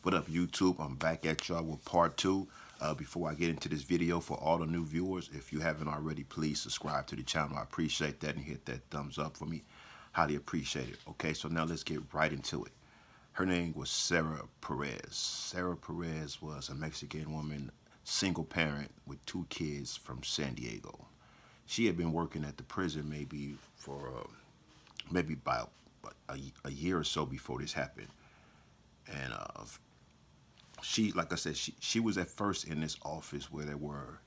What up, YouTube? I'm back at y'all with part two. Before I get into this video, for all the new viewers, if you haven't already, please subscribe to the channel. I appreciate that, and hit that thumbs up for me. Highly appreciate it. Okay, so now let's get right into it. Her name was Sarah Perez. Sarah Perez was a Mexican woman, single parent with two kids from San Diego. She had been working at the prison maybe for maybe about a year or so before this happened. And she, like I said, she was at first in this office where there were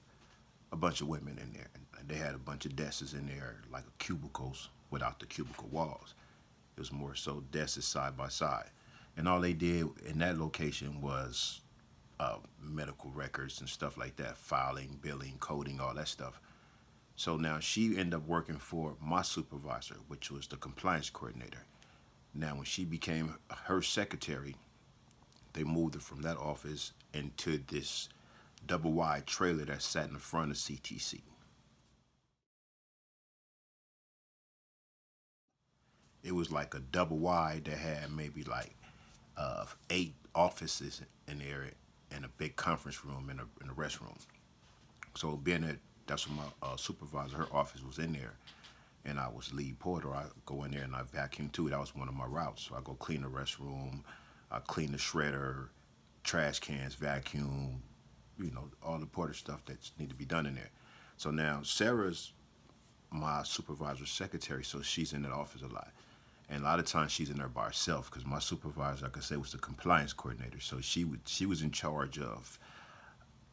a bunch of women in there. And they had a bunch of desks in there, like cubicles without the cubicle walls. It was more so desks side by side. And all they did in that location was medical records and stuff like that, filing, billing, coding, all that stuff. So now she ended up working for my supervisor, which was the compliance coordinator. Now, when she became her secretary, they moved her from that office into this double wide trailer that sat in the front of CTC. It was like a double wide that had maybe like 8 offices in there and a big conference room and a restroom. So being that that's what my supervisor, her office was in there, and I was lead porter, I go in there and I vacuum too. That was one of my routes. So I go clean the restroom, I clean the shredder, trash cans, vacuum, all the porter stuff that need to be done in there. So now Sarah's my supervisor's secretary, so she's in that office a lot. And a lot of times she's in there by herself because my supervisor, like I said, was the compliance coordinator. So she was in charge of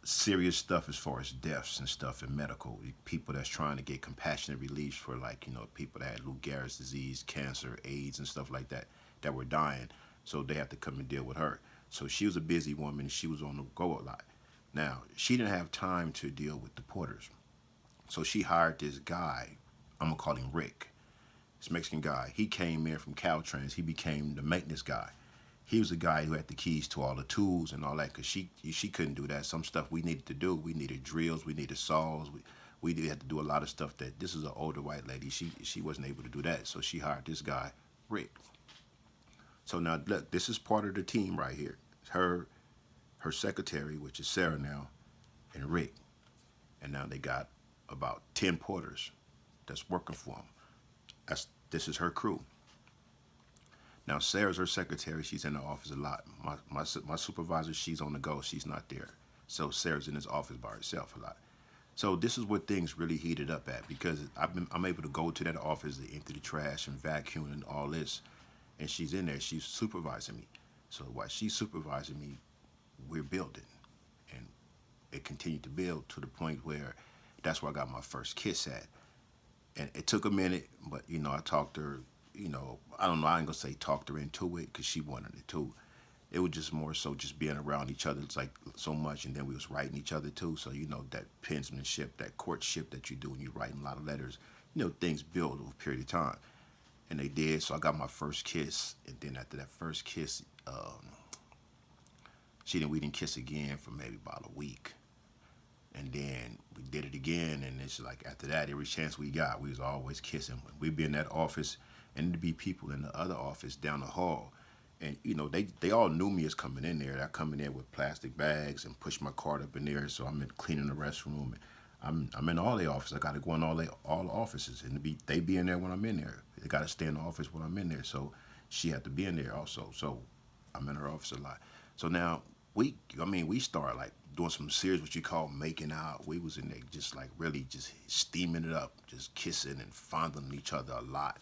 serious stuff as far as deaths and stuff in medical. People that's trying to get compassionate relief for, like, people that had Lou Gehrig's disease, cancer, AIDS, and stuff like that that were dying. So they have to come and deal with her. So she was a busy woman. She was on the go a lot. Now, she didn't have time to deal with the porters. So she hired this guy. I'm going to call him Rick. This Mexican guy. He came in from Caltrans. He became the maintenance guy. He was the guy who had the keys to all the tools and all that, because she couldn't do that. Some stuff we needed to do. We needed drills. We needed saws. We did have to do a lot of stuff that this is an older white lady. She wasn't able to do that. So she hired this guy, Rick. So now look, this is part of the team right here. Her secretary, which is Sarah now, and Rick. And now they got about 10 porters that's working for them. This is her crew. Now Sarah's her secretary. She's in the office a lot. My supervisor, she's on the go. She's not there. So Sarah's in his office by herself a lot. So this is where things really heated up at, because I'm able to go to that office to empty the trash and vacuum and all this, and she's in there. She's supervising me. So while she's supervising me, we're building, and it continued to build to the point where that's where I got my first kiss at. And it took a minute, but I talked to her. I don't know. I ain't gonna say talked her into it because she wanted it too. It was just more so just being around each other. It's like so much, and then we was writing each other too. So that penmanship, that courtship that you do when you're writing a lot of letters. Things build over a period of time, and they did. So I got my first kiss, and then after that first kiss, we didn't kiss again for maybe about a week. And then we did it again, and it's like after that, every chance we got, we was always kissing. We'd be in that office, and there'd be people in the other office down the hall, and they all knew me as coming in there. I come in there with plastic bags and push my cart up in there, so I'm in cleaning the restroom. And I'm in all the offices. I got to go in all the offices, and they be in there when I'm in there. They got to stay in the office when I'm in there, so she had to be in there also. So I'm in her office a lot. So now we started like doing some serious, what you call making out. We was in there just like really just steaming it up, just kissing and fondling each other a lot.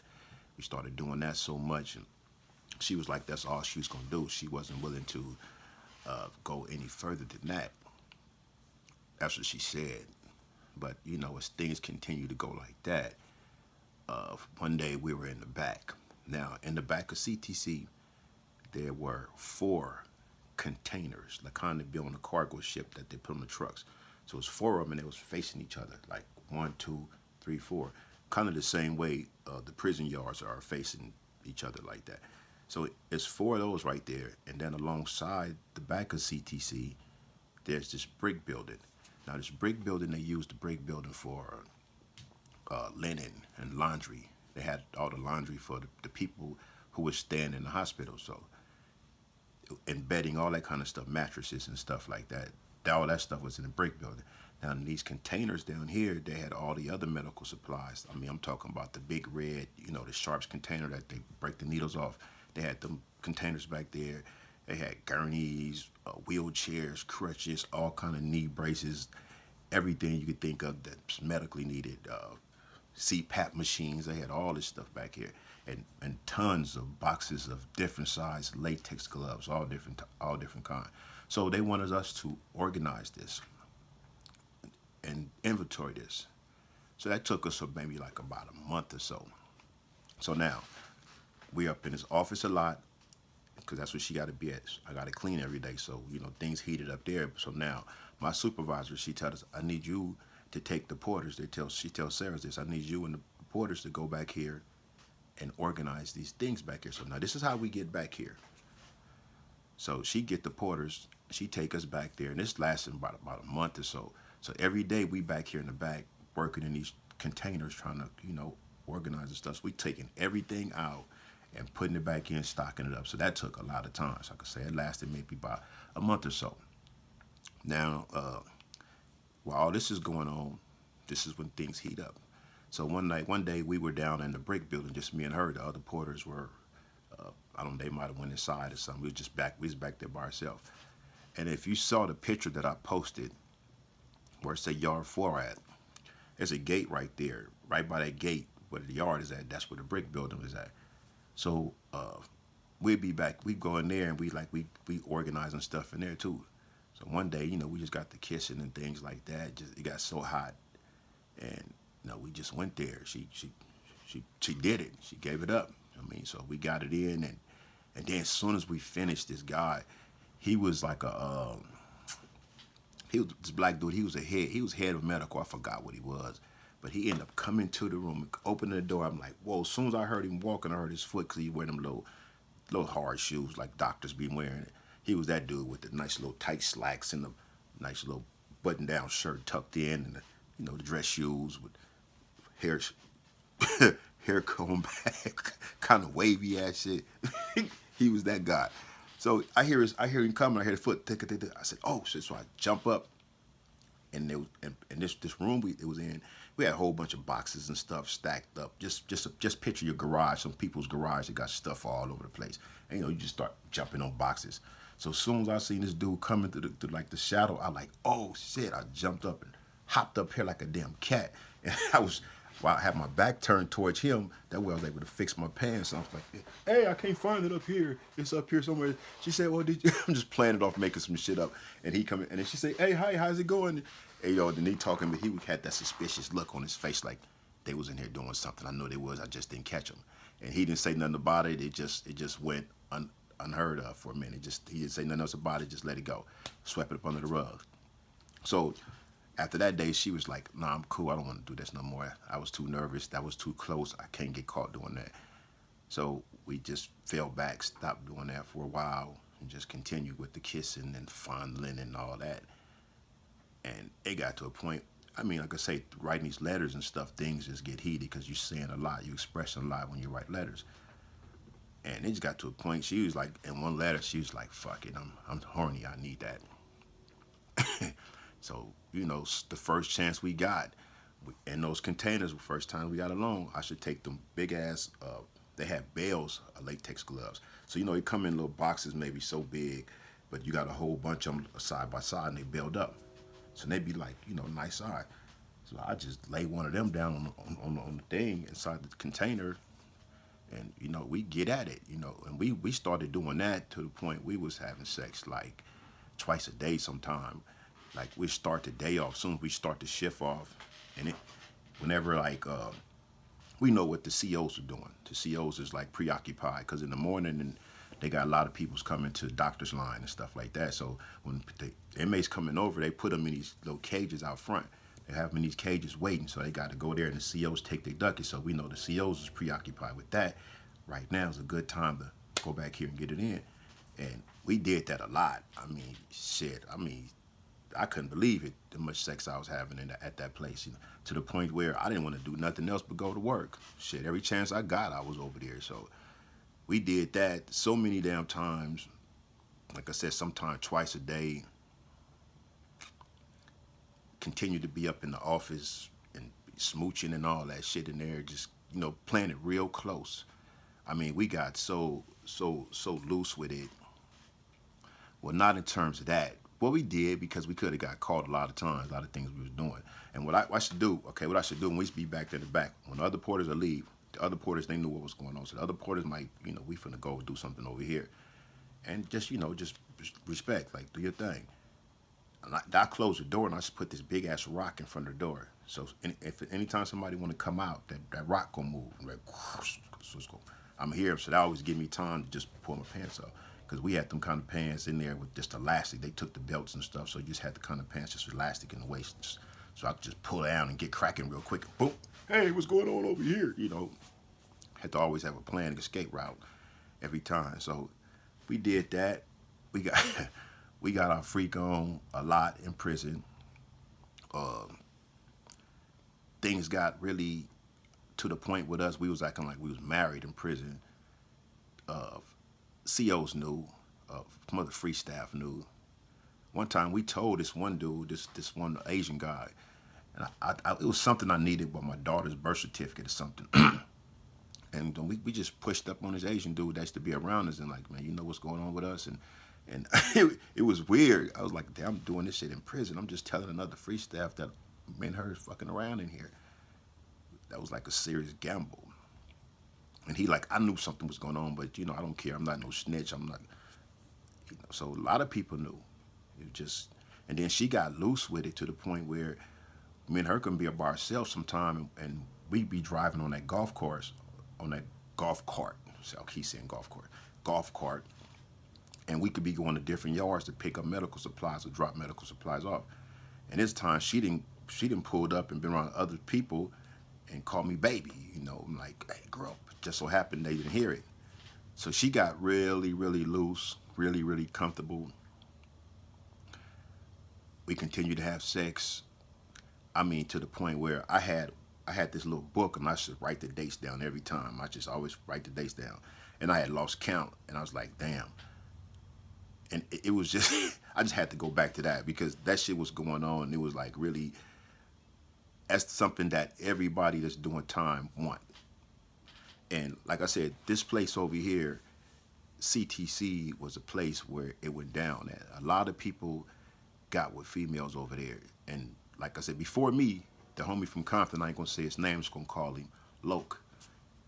We started doing that so much, and she was like, that's all she was gonna do. She wasn't willing to go any further than that. That's what she said. But as things continue to go like that, one day we were in the back. Now in the back of CTC, there were 4 containers, like kind of be on a cargo ship that they put on the trucks. So it was 4 of them, and they was facing each other, like 1, 2, 3, 4, kind of the same way the prison yards are facing each other like that. So it's 4 of those right there, and then alongside the back of CTC, there's this brick building. Now this brick building, they used the brick building for linen and laundry. They had all the laundry for the people who were staying in the hospital. So and bedding, all that kind of stuff, mattresses and stuff like that. All that stuff was in the brick building. Now in these containers down here, they had all the other medical supplies. I mean, I'm talking about the big red, the Sharps container that they break the needles off. They had them containers back there. They had gurneys, wheelchairs, crutches, all kind of knee braces, everything you could think of that's medically needed. CPAP machines. They had all this stuff back here, and tons of boxes of different size latex gloves, all different kind. So they wanted us to organize this and inventory this. So that took us maybe like about a month or so. So now we up in his office a lot because that's what she got to be at. I got to clean every day, so things heated up there. So now my supervisor, she tells us, I need you to take the porters. She tells Sarah this. I need you and the porters to go back here and organize these things back here. So now this is how we get back here. So she get the porters. She take us back there, and this lasted about a month or so. So every day we back here in the back working in these containers trying to organize the stuff. So we taking everything out and putting it back in, stocking it up. So that took a lot of time. So I could say it lasted maybe about a month or so. Now, while all this is going on, this is when things heat up. So one day we were down in the brick building, just me and her. The other porters were, I don't know, they might have went inside or something. We was back there by ourselves. And if you saw the picture that I posted, where it said yard 4 at, there's a gate right there, right by that gate where the yard is at. That's where the brick building was at. So we'd be back. We go in there and we organizing stuff in there too. So one day, we just got the kissing and things like that. Just it got so hot, and we just went there. She did it. She gave it up. I mean, so we got it in, and then as soon as we finished, this guy, he was like he was this black dude. He was head of medical. I forgot what he was. But he ended up coming to the room, opening the door. I'm like, whoa, as soon as I heard him walking, I heard his foot because he wearing them little hard shoes like doctors be wearing. He was that dude with the nice little tight slacks and the nice little button-down shirt tucked in and the dress shoes with hair hair combed back, kind of wavy ass shit. He was that guy. So I hear him coming. I hear the foot. Tick, tick, tick. I said, oh shit. So I jump up. And this room it was in, we had a whole bunch of boxes and stuff stacked up. Just picture your garage, some people's garage that got stuff all over the place. And you just start jumping on boxes. So as soon as I seen this dude coming through the shadow, I like, oh shit! I jumped up and hopped up here like a damn cat. And while I had my back turned towards him, that way I was able to fix my pants. And I was like, hey, I can't find it up here. It's up here somewhere. She said, well, did you? I'm just playing it off, making some shit up. And he come in, and then she said, hey, hi, how's it going? And, then he talking, but he had that suspicious look on his face like they was in here doing something. I know they was. I just didn't catch them. And he didn't say nothing about it. It just went unheard of for a minute. He didn't say nothing else about it. Just let it go. Swept it up under the rug. So after that day, she was like, nah, I'm cool. I don't want to do this no more. I was too nervous. That was too close. I can't get caught doing that. So we just fell back, stopped doing that for a while, and just continued with the kissing and fondling and all that. And it got to a point, I mean, like I say, writing these letters and stuff, things just get heated because you're saying a lot. You're expressing a lot when you write letters. And it just got to a point, she was like, in one letter, she was like, fuck it, I'm horny, I need that. So, the first chance we got in those containers, the first time we got along, I should take them big ass, they had bales of latex gloves. So, they come in little boxes maybe so big, but you got a whole bunch of them side by side and they bailed up. So they'd be like, nice size. So I just lay one of them down on the thing inside the container, and we get at it, and we started doing that to the point we was having sex like twice a day sometime. Like we start the day off, soon as we start the shift off, and whenever we know what the COs are doing. The COs is like preoccupied because in the morning and they got a lot of people's coming to the doctor's line and stuff like that. So when the inmates coming over, they put them in these little cages out front. They have them in these cages waiting, so they got to go there and the COs take their ducats. So we know the COs is preoccupied with that. Right now is a good time to go back here and get it in. And we did that a lot. I mean, shit. I couldn't believe it, the much sex I was having at that place, to the point where I didn't want to do nothing else but go to work. Shit, every chance I got, I was over there. So we did that so many damn times. like I said, sometimes twice a day, continue to be up in the office and smooching and all that shit in there, just, playing it real close. I mean, we got so loose with it. Well, not in terms of that. What we did, because we could have got caught a lot of times, a lot of things we was doing. And what I should do, okay, what I should do when we used to be back to the back, when the other porters would leave, the other porters, they knew what was going on. So the other porters might, we finna go do something over here. And just, just respect, like, do your thing. And I closed the door and I just put this big ass rock in front of the door. So if anytime somebody want to come out, that rock gonna move. Like, so I'm here, so that always give me time to just pull my pants up. Because we had them kind of pants in there with just elastic. They took the belts and stuff, so you just had the kind of pants just elastic in the waist. So I could just pull down and get cracking real quick. Boom. Hey, what's going on over here? Had to always have a plan, an escape route every time. So we did that. We got we got our freak on a lot in prison. Things got really to the point with us. We was acting like we was married in prison. COs knew. Some other free staff knew. One time we told this one dude, this one Asian guy, and it was something I needed with my daughter's birth certificate or something. And we just pushed up on this Asian dude that used to be around us and like, man, you know what's going on with us? And it was weird. I was like, damn, I'm doing this shit in prison. I'm just telling another free staff that me and her is fucking around in here. That was like a serious gamble. And he like, I knew something was going on, but I don't care. I'm not no snitch. I'm not, So a lot of people knew. It just, and then she got loose with it to the point where me and her can be by ourselves sometime, and we'd be driving on that golf course, on that golf cart. So I keep saying golf cart, and we could be going to different yards to pick up medical supplies or drop medical supplies off. And this time she didn't pulled up and been around other people and called me baby. I'm like, hey, girl. Just so happened they didn't hear it. So she got really, really loose, really, really comfortable. We continued to have sex. I mean, to the point where I had this little book and I should write the dates down every time. I just always write the dates down. And I had lost count and I was like, damn. And it was just, I just had to go back to that because that shit was going on. And it was like really, that's something that everybody that's doing time want. And like I said, this place over here, CTC, was a place where it went down. And a lot of people got with females over there. And like I said, before me, the homie from Compton, I ain't gonna say his name, I'm just gonna call him Loke.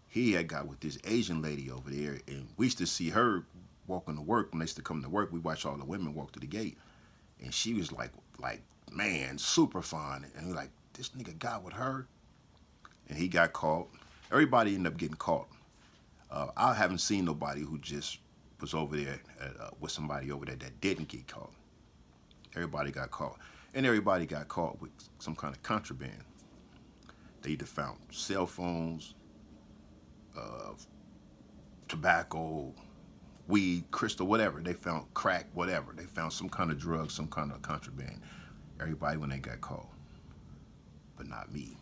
He had got with this Asian lady over there, and we used to see her walking to work. When they used to come to work, we watch all the women walk to the gate. And she was like, man, super fine. And we're like, this nigga got with her? And he got caught. Everybody ended up getting caught. I haven't seen nobody who just was over there with somebody over there that didn't get caught. Everybody got caught. And everybody got caught with some kind of contraband. They either found cell phones, tobacco, weed, crystal, whatever. They found crack, whatever. They found some kind of drug, some kind of contraband. Everybody when they got caught. But not me.